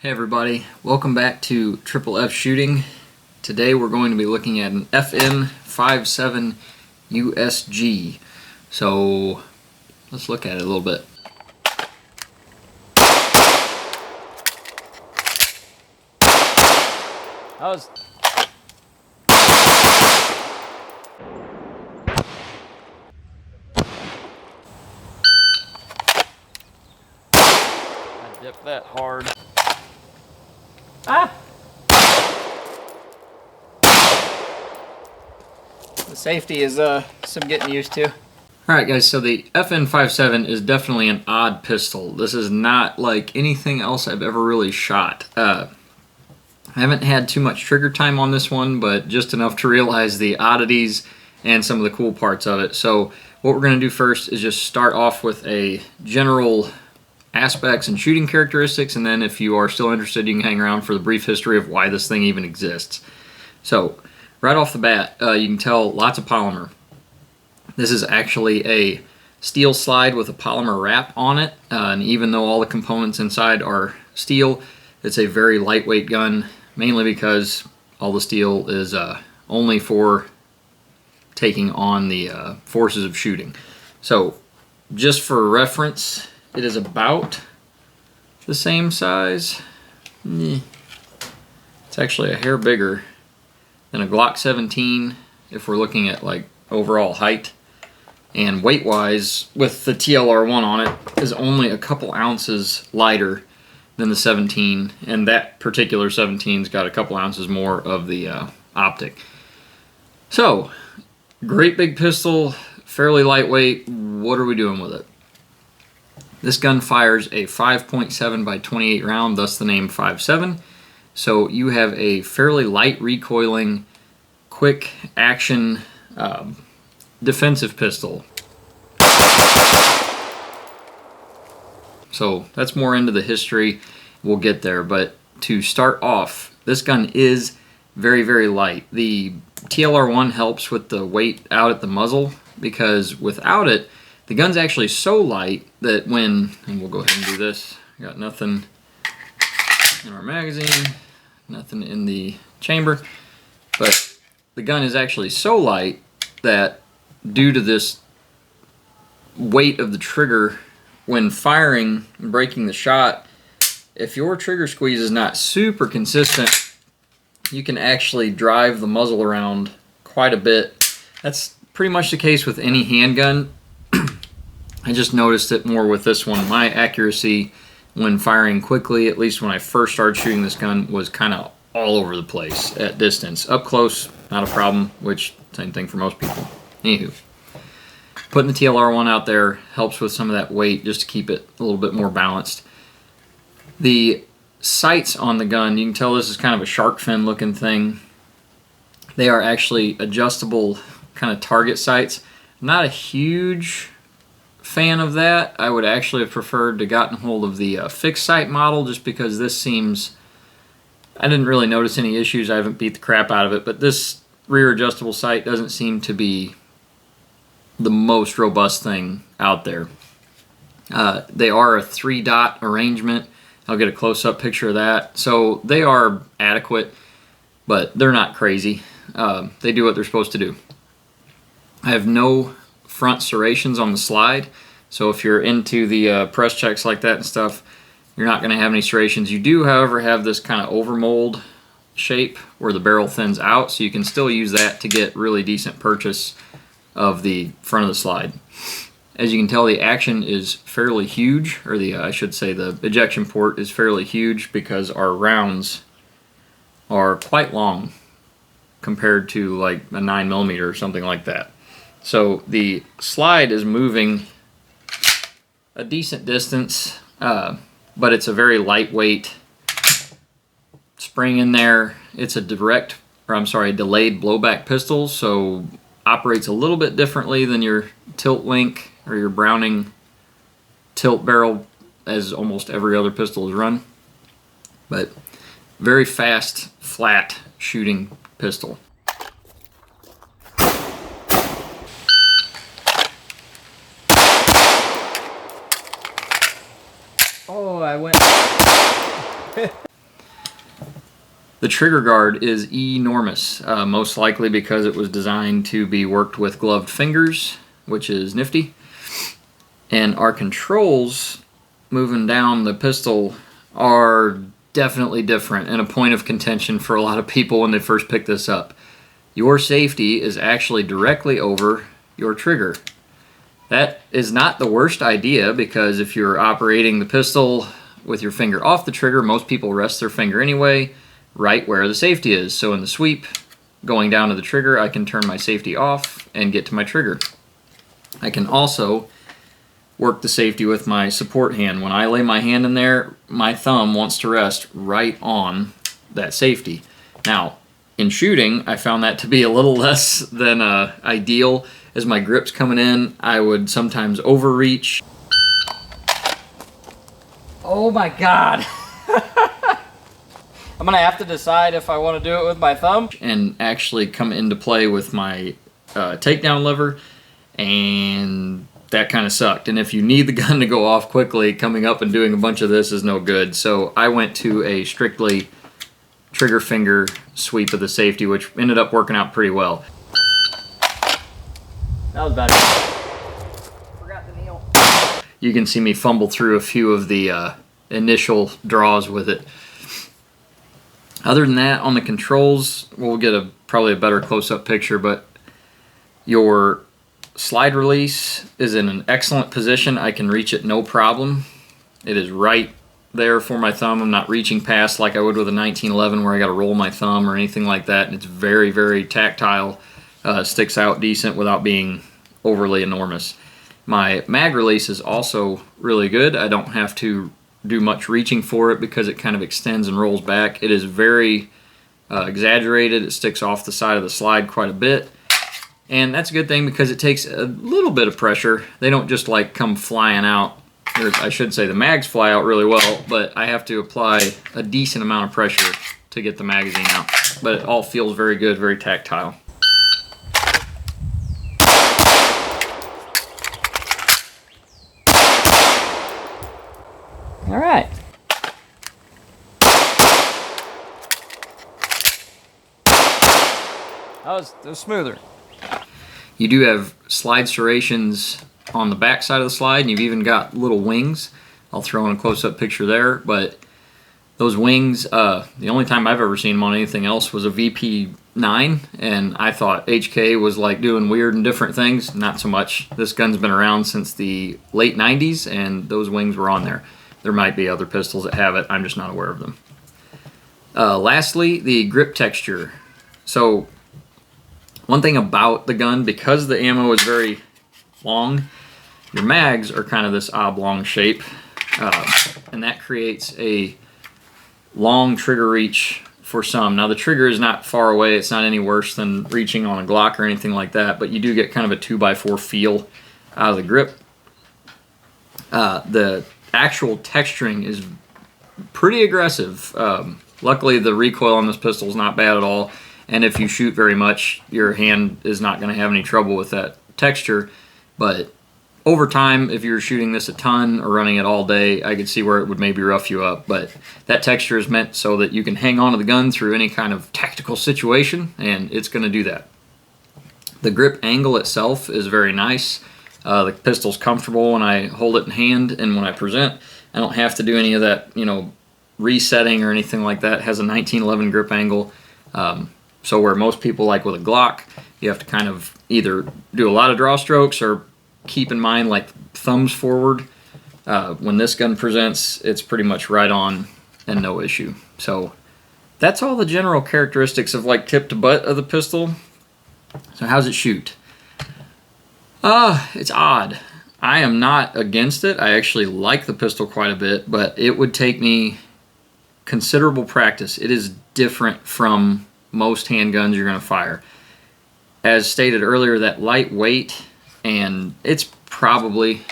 Hey everybody, welcome back to Triple F Shooting. Today we're going to be looking at an FN Five SeveN USG. So let's look at it a little bit. I dipped that hard. The safety is some getting used to. Alright guys, so the FN Five SeveN is definitely an odd pistol. This is not like anything else I've ever really shot. I haven't had too much trigger time on this one, but just enough to realize the oddities and some of the cool parts of it. So what we're going to do first is just start off with a general aspects and shooting characteristics, and then if you are still interested, you can hang around for the brief history of why this thing even exists. So right off the bat, you can tell lots of polymer. This is actually a steel slide with a polymer wrap on it, and even though all the components inside are steel, it's a very lightweight gun, mainly because all the steel is only for taking on the forces of shooting. So just for reference, it is about the same size. It's actually a hair bigger than a Glock 17 if we're looking at like overall height. And weight-wise, with the TLR1 on it, is only a couple ounces lighter than the 17, and that particular 17's got a couple ounces more of the optic. So, great big pistol, fairly lightweight. What are we doing with it? This gun fires a 5.7 by 28 round, thus the name Five SeveN. So you have a fairly light recoiling, quick action defensive pistol. So that's more into the history. We'll get there, but to start off, this gun is very, very light. The TLR1 helps with the weight out at the muzzle, because without it, the gun's actually so light that when, and we'll go ahead and do this, got nothing in our magazine, nothing in the chamber, but the gun is actually so light that due to this weight of the trigger, when firing and breaking the shot, if your trigger squeeze is not super consistent, you can actually drive the muzzle around quite a bit. That's pretty much the case with any handgun. I just noticed it more with this one. My accuracy when firing quickly, at least when I first started shooting this gun, was kind of all over the place at distance. Up close, not a problem, which same thing for most people. Anywho, putting the TLR1 out there helps with some of that weight just to keep it a little bit more balanced. The sights on the gun, you can tell this is kind of a shark fin looking thing. They are actually adjustable kind of target sights. Not a huge fan of that. I would actually have preferred to gotten hold of the fixed sight model, just because this seems, I didn't really notice any issues. I haven't beat the crap out of it, but this rear adjustable sight doesn't seem to be the most robust thing out there. They are a 3-dot arrangement. I'll get a close-up picture of that. So they are adequate, but they're not crazy. They do what they're supposed to do. I have no front serrations on the slide, so if you're into the press checks like that and stuff, you're not going to have any serrations. You do, however, have this kind of overmold shape where the barrel thins out, so you can still use that to get really decent purchase of the front of the slide. As you can tell, the action is fairly huge, or I should say the ejection port is fairly huge, because our rounds are quite long compared to like a 9mm or something like that. So the slide is moving a decent distance, but it's a very lightweight spring in there. It's a delayed blowback pistol, so operates a little bit differently than your tilt link or your Browning tilt barrel, as almost every other pistol is run. But very fast, flat shooting pistol. Oh, I went. The trigger guard is enormous, most likely because it was designed to be worked with gloved fingers, which is nifty. And our controls moving down the pistol are definitely different and a point of contention for a lot of people when they first pick this up. Your safety is actually directly over your trigger. That is not the worst idea, because if you're operating the pistol with your finger off the trigger, most people rest their finger anyway right where the safety is. So in the sweep, going down to the trigger, I can turn my safety off and get to my trigger. I can also work the safety with my support hand. When I lay my hand in there, my thumb wants to rest right on that safety. Now, in shooting, I found that to be a little less than ideal. As my grip's coming in, I would sometimes overreach. Oh my God. I'm gonna have to decide if I want to do it with my thumb and actually come into play with my takedown lever, and that kind of sucked. And if you need the gun to go off quickly, coming up and doing a bunch of this is no good. So I went to a strictly trigger finger sweep of the safety, which ended up working out pretty well. That was better. Forgot the kneel. You can see me fumble through a few of the initial draws with it. Other than that, on the controls, we'll get probably a better close-up picture, but your slide release is in an excellent position. I can reach it no problem. It is right there for my thumb. I'm not reaching past like I would with a 1911 where I got to roll my thumb or anything like that. And it's very, very tactile. Sticks out decent without being overly enormous. My mag release is also really good. I don't have to do much reaching for it because it kind of extends and rolls back. It is very exaggerated. It sticks off the side of the slide quite a bit. And that's a good thing because it takes a little bit of pressure. They don't just like come flying out. Or I should say the mags fly out really well, but I have to apply a decent amount of pressure to get the magazine out. But it all feels very good, very tactile. All right. That was smoother. You do have slide serrations on the back side of the slide, and you've even got little wings. I'll throw in a close-up picture there, but those wings, the only time I've ever seen them on anything else was a VP9, and I thought HK was like doing weird and different things. Not so much. This gun's been around since the late 90s, and those wings were on there. There might be other pistols that have it. I'm just not aware of them. Lastly, the grip texture. So one thing about the gun, because the ammo is very long, your mags are kind of this oblong shape, and that creates a long trigger reach for some. Now the trigger is not far away. It's not any worse than reaching on a Glock or anything like that, but you do get kind of a 2x4 feel out of the grip. The actual texturing is pretty aggressive. Luckily the recoil on this pistol is not bad at all, and if you shoot very much, your hand is not going to have any trouble with that texture. But over time, if you're shooting this a ton or running it all day, I could see where it would maybe rough you up. But that texture is meant so that you can hang on to the gun through any kind of tactical situation, and it's going to do that. The grip angle itself is very nice. The pistol's comfortable when I hold it in hand, and when I present, I don't have to do any of that, resetting or anything like that. It has a 1911 grip angle. So where most people, like with a Glock, you have to kind of either do a lot of draw strokes or keep in mind like thumbs forward. When this gun presents, it's pretty much right on and no issue. So that's all the general characteristics of like tip to butt of the pistol. So how's it shoot? It's odd. I am not against it. I actually like the pistol quite a bit, but it would take me considerable practice. It is different from most handguns you're going to fire. As stated earlier, that lightweight, and it's probably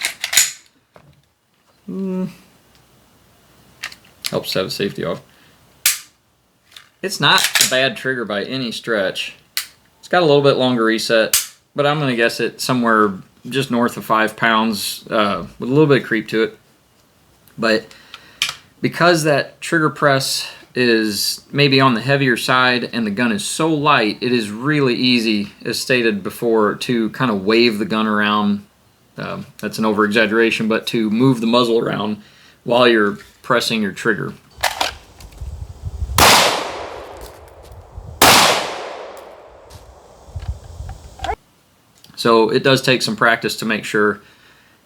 helps have safety off. It's not a bad trigger by any stretch. It's got a little bit longer reset, but I'm going to guess it somewhere just north of 5 pounds with a little bit of creep to it. But because that trigger press is maybe on the heavier side and the gun is so light, it is really easy, as stated before, to kind of wave the gun around. That's an over-exaggeration, but to move the muzzle around while you're pressing your trigger. So it does take some practice to make sure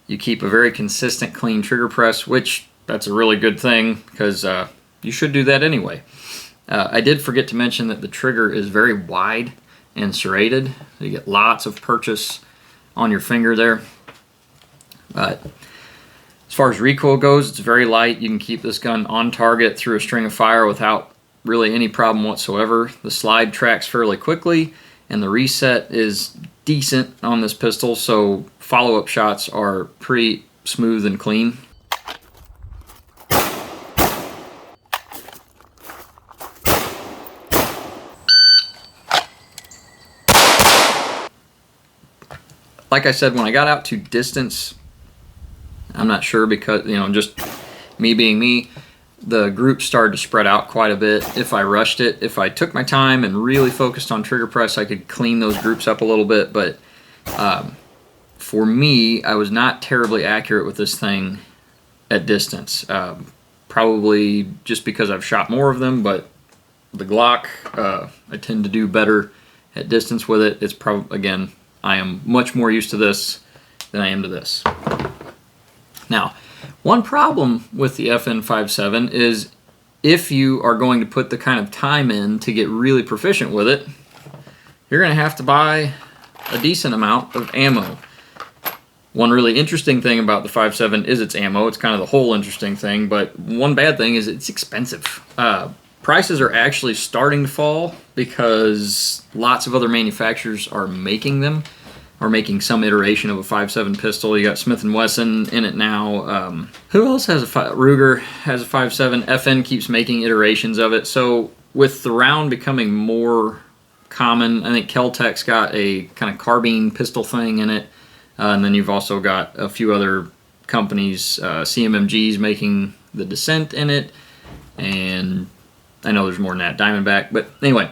you keep a very consistent, clean trigger press, which that's a really good thing, because you should do that anyway. I did forget to mention that the trigger is very wide and serrated. You get lots of purchase on your finger there. But as far as recoil goes, it's very light. You can keep this gun on target through a string of fire without really any problem whatsoever. The slide tracks fairly quickly, and the reset is decent on this pistol, so follow-up shots are pretty smooth and clean. Like I said, when I got out to distance, I'm not sure, because, you know, just me being me, the group started to spread out quite a bit. If I rushed it, if I took my time and really focused on trigger press, I could clean those groups up a little bit. But for me, I was not terribly accurate with this thing at distance. Probably just because I've shot more of them, but the Glock, I tend to do better at distance with it. It's probably, again, I am much more used to this than I am to this. Now, one problem with the FN Five SeveN is if you are going to put the kind of time in to get really proficient with it, you're going to have to buy a decent amount of ammo. One really interesting thing about the Five SeveN is its ammo. It's kind of the whole interesting thing, but one bad thing is it's expensive. Prices are actually starting to fall because lots of other manufacturers are making them, or making some iteration of a 5.7 pistol. You got Smith & Wesson in it now. Who else has a Ruger has a 5.7. FN keeps making iterations of it. So with the round becoming more common, I think Kel-Tec's got a kind of carbine pistol thing in it. And then you've also got a few other companies, CMMG's making the Descent in it. And I know there's more than that, Diamondback. But anyway,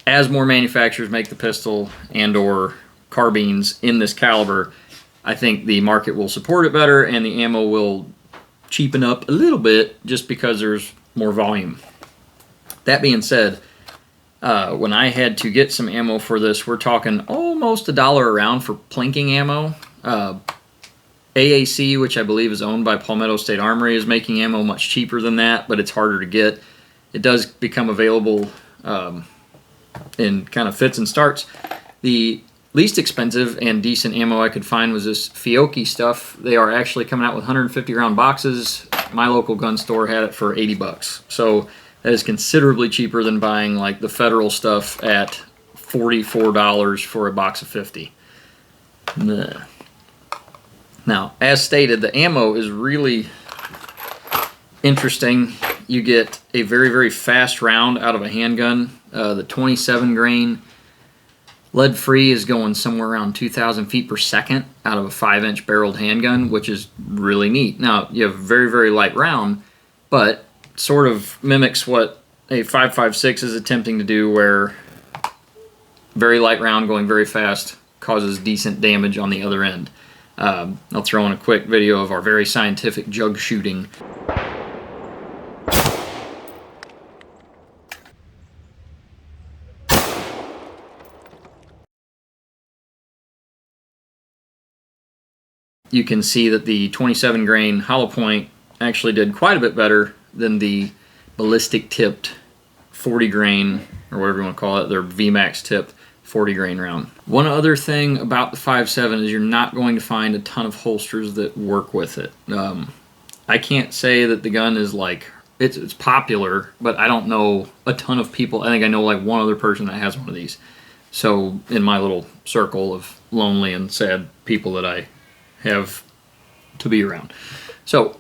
as more manufacturers make the pistol and or carbines in this caliber, I think the market will support it better and the ammo will cheapen up a little bit just because there's more volume. That being said, when I had to get some ammo for this, we're talking almost $1 a round for plinking ammo. AAC, which I believe is owned by Palmetto State Armory, is making ammo much cheaper than that, but it's harder to get. It does become available in kind of fits and starts. The least expensive and decent ammo I could find was this Fiocchi stuff. They are actually coming out with 150 round boxes. My local gun store had it for 80 bucks. So that is considerably cheaper than buying like the Federal stuff at $44 for a box of 50. Nah. Now, as stated, the ammo is really interesting. You get a very, very fast round out of a handgun. The 27 grain lead-free is going somewhere around 2,000 feet per second out of a 5-inch barreled handgun, which is really neat. Now, you have a very, very light round, but sort of mimics what a 5.56 is attempting to do, where very light round going very fast causes decent damage on the other end. I'll throw in a quick video of our very scientific jug shooting. You can see that the 27 grain hollow point actually did quite a bit better than the ballistic tipped 40 grain, or whatever you want to call it, their VMAX tipped 40 grain round. One other thing about the 5.7 is you're not going to find a ton of holsters that work with it. I can't say that the gun is like, it's popular, but I don't know a ton of people. I think I know like one other person that has one of these. So in my little circle of lonely and sad people that I have to be around. So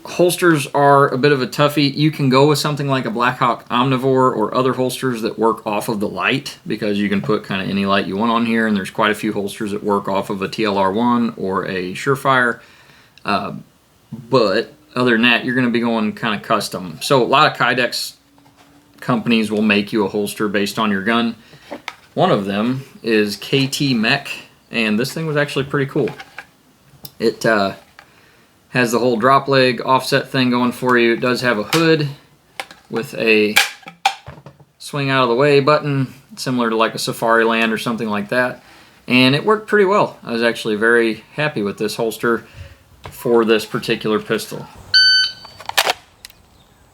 holsters are a bit of a toughie. You can go with something like a Blackhawk Omnivore or other holsters that work off of the light, because you can put kind of any light you want on here, and there's quite a few holsters that work off of a TLR1 or a Surefire. But other than that, you're going to be going kind of custom. So a lot of Kydex companies will make you a holster based on your gun. One of them is KT Mech, and this thing was actually pretty cool. It has the whole drop leg offset thing going for you. It does have a hood with a swing out of the way button, similar to like a Safariland or something like that. And it worked pretty well. I was actually very happy with this holster for this particular pistol.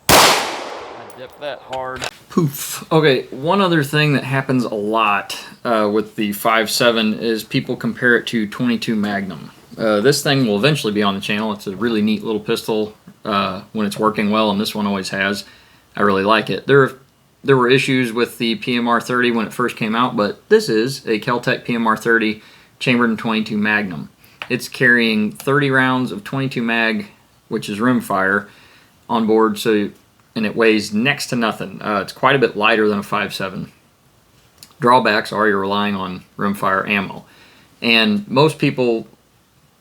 I dipped that hard. Poof. Okay, one other thing that happens a lot with the Five SeveN is people compare it to 22 Magnum. This thing will eventually be on the channel. It's a really neat little pistol when it's working well, and this one always has. I really like it. There were issues with the PMR 30 when it first came out, but this is a Kel-Tec PMR 30 chambered in 22 Magnum. It's carrying 30 rounds of 22 mag, which is rimfire, on board, and it weighs next to nothing. It's quite a bit lighter than a Five SeveN. Drawbacks are you're relying on rimfire ammo. And most people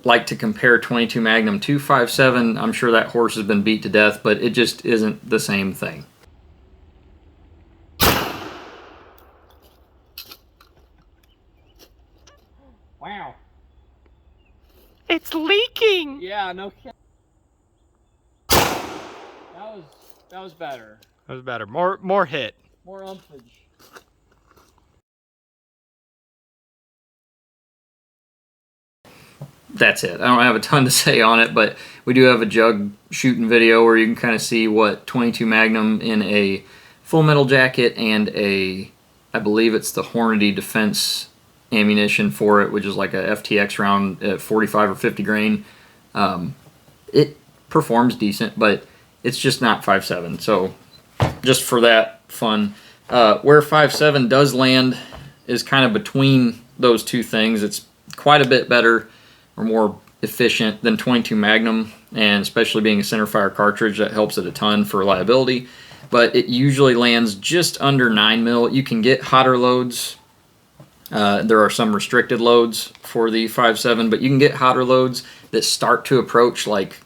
like to compare 22 Magnum to Five SeveN. I'm sure that horse has been beat to death, but it just isn't the same thing. Wow. It's leaking! Yeah, no kidding. That was better. That was better. More hit. More umpage. That's it. I don't have a ton to say on it, but we do have a jug shooting video where you can kind of see what 22 Magnum in a full metal jacket and I believe it's the Hornady Defense ammunition for it, which is like a FTX round at 45 or 50 grain. It performs decent, but it's just not Five SeveN. So just for that fun, where Five SeveN does land is kind of between those two things. It's quite a bit better or more efficient than 22 Magnum, and especially being a centerfire cartridge, that helps it a ton for reliability. But it usually lands just under 9mm. You can get hotter loads. There are some restricted loads for the Five SeveN, but you can get hotter loads that start to approach like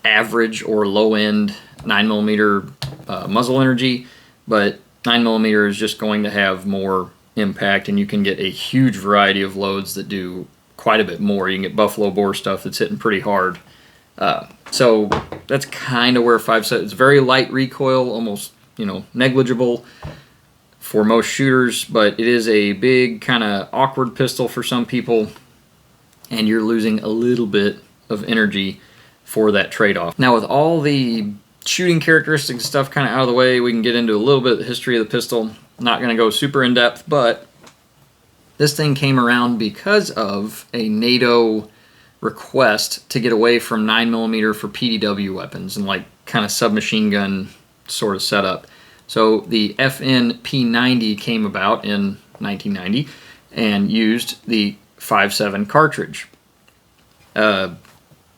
average or low end 9mm muzzle energy, but 9mm is just going to have more impact, and you can get a huge variety of loads that do quite a bit more. You can get buffalo bore stuff that's hitting pretty hard. So that's kind of where Five SeveN, it's very light recoil, almost, you know, negligible for most shooters, but it is a big kind of awkward pistol for some people, and you're losing a little bit of energy for that trade-off. Now, with all the shooting characteristics and stuff kind of out of the way, we can get into a little bit of the history of the pistol. Not going to go super in-depth, but this thing came around because of a NATO request to get away from 9mm for PDW weapons and like kind of submachine gun sort of setup. So the FN P90 came about in 1990 and used the Five SeveN cartridge.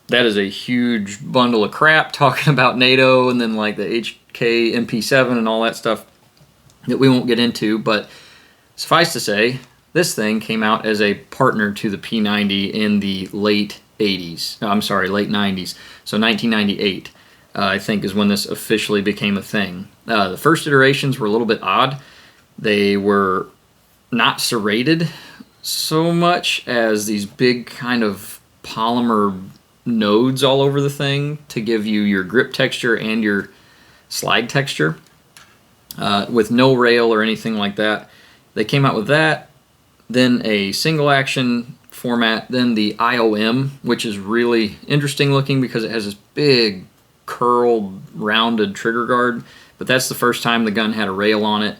That is a huge bundle of crap talking about NATO and then like the HK MP7 and all that stuff that we won't get into, but suffice to say, this thing came out as a partner to the P90 in the late 80s. I'm sorry, late 90s. So 1998, I think, is when this officially became a thing. The first iterations were a little bit odd. They were not serrated so much as these big kind of polymer nodes all over the thing to give you your grip texture and your slide texture with no rail or anything like that. They came out with that, then a single action format, then the IOM, which is really interesting looking because it has this big curled rounded trigger guard, but that's the first time the gun had a rail on it.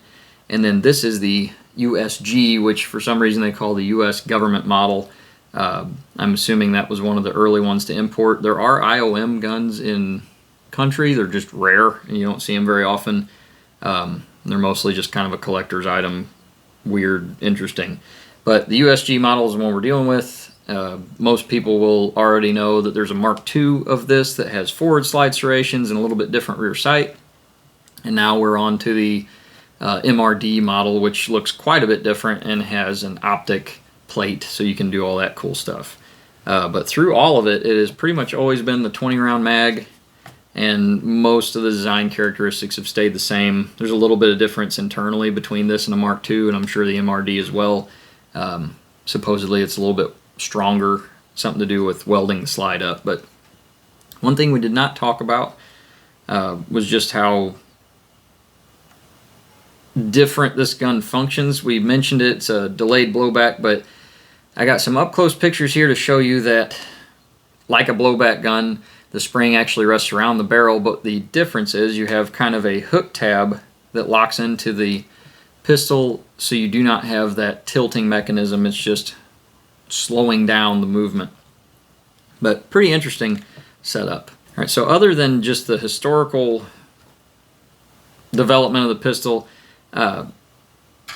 And then this is the USG, which for some reason they call the US government model. I'm assuming that was one of the early ones to import. There are IOM guns in country, they're just rare and you don't see them very often. They're mostly just kind of a collector's item, weird, interesting. But the USG model is the one we're dealing with. Most people will already know that there's a Mark II of this that has forward slide serrations and a little bit different rear sight. And now we're on to the MRD model, which looks quite a bit different and has an optic plate, so you can do all that cool stuff. But through all of it, it has pretty much always been the 20 round mag, and most of the design characteristics have stayed the same. There's a little bit of difference internally between this and a Mark II, and I'm sure the MRD as well. Supposedly it's a little bit stronger, something to do with welding the slide up. But one thing we did not talk about was just how different this gun functions. We mentioned it's a delayed blowback, but I got some up-close pictures here to show you that, like a blowback gun, the spring actually rests around the barrel, but the difference is you have kind of a hook tab that locks into the pistol, so you do not have that tilting mechanism. It's just slowing down the movement. But pretty interesting setup. All right, so other than just the historical development of the pistol,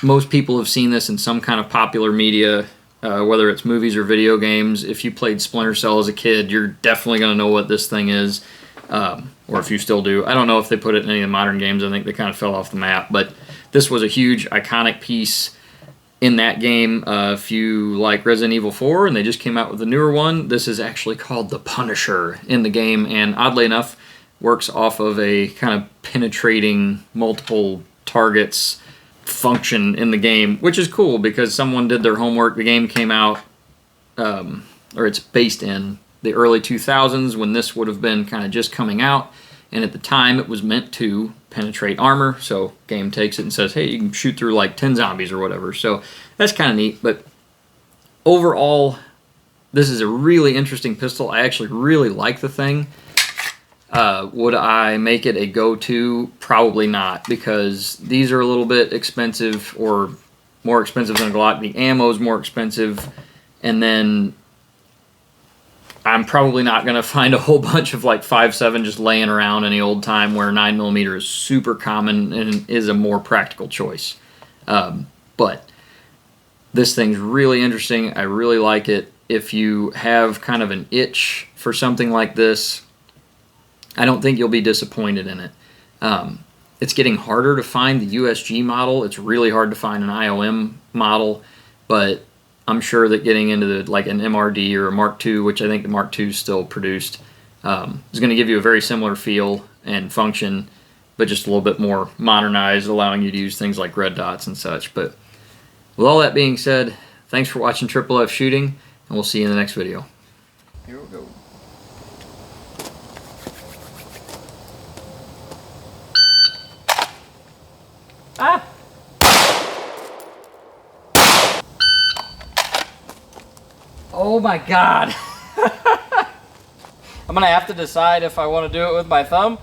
most people have seen this in some kind of popular media, whether it's movies or video games. If you played Splinter Cell as a kid, you're definitely going to know what this thing is, or if you still do. I don't know if they put it in any of the modern games. I think they kind of fell off the map, but this was a huge, iconic piece in that game. If you like Resident Evil 4, and they just came out with a newer one, this is actually called the Punisher in the game, and oddly enough, works off of a kind of penetrating multiple targets function in the game, which is cool because someone did their homework. The game came out, or it's based in the early 2000s when this would have been kind of just coming out, and at the time it was meant to penetrate armor, so game takes it and says, hey, you can shoot through like 10 zombies or whatever, so that's kind of neat. But overall, this is a really interesting pistol. I actually really like the thing. Would I make it a go-to? Probably not, because these are a little bit expensive, or more expensive than a Glock. The ammo is more expensive, and then I'm probably not going to find a whole bunch of like 5.7 just laying around any old time, where 9mm is super common and is a more practical choice. But this thing's really interesting. I really like it. If you have kind of an itch for something like this, I don't think you'll be disappointed in it. It's getting harder to find the USG model. It's really hard to find an IOM model, but I'm sure that getting into like an MRD or a Mark II, which I think the Mark II is still produced, is going to give you a very similar feel and function, but just a little bit more modernized, allowing you to use things like red dots and such. But with all that being said, thanks for watching Triple F Shooting, and we'll see you in the next video. Here we go. Ah! Oh my god! I'm gonna have to decide if I want to do it with my thumb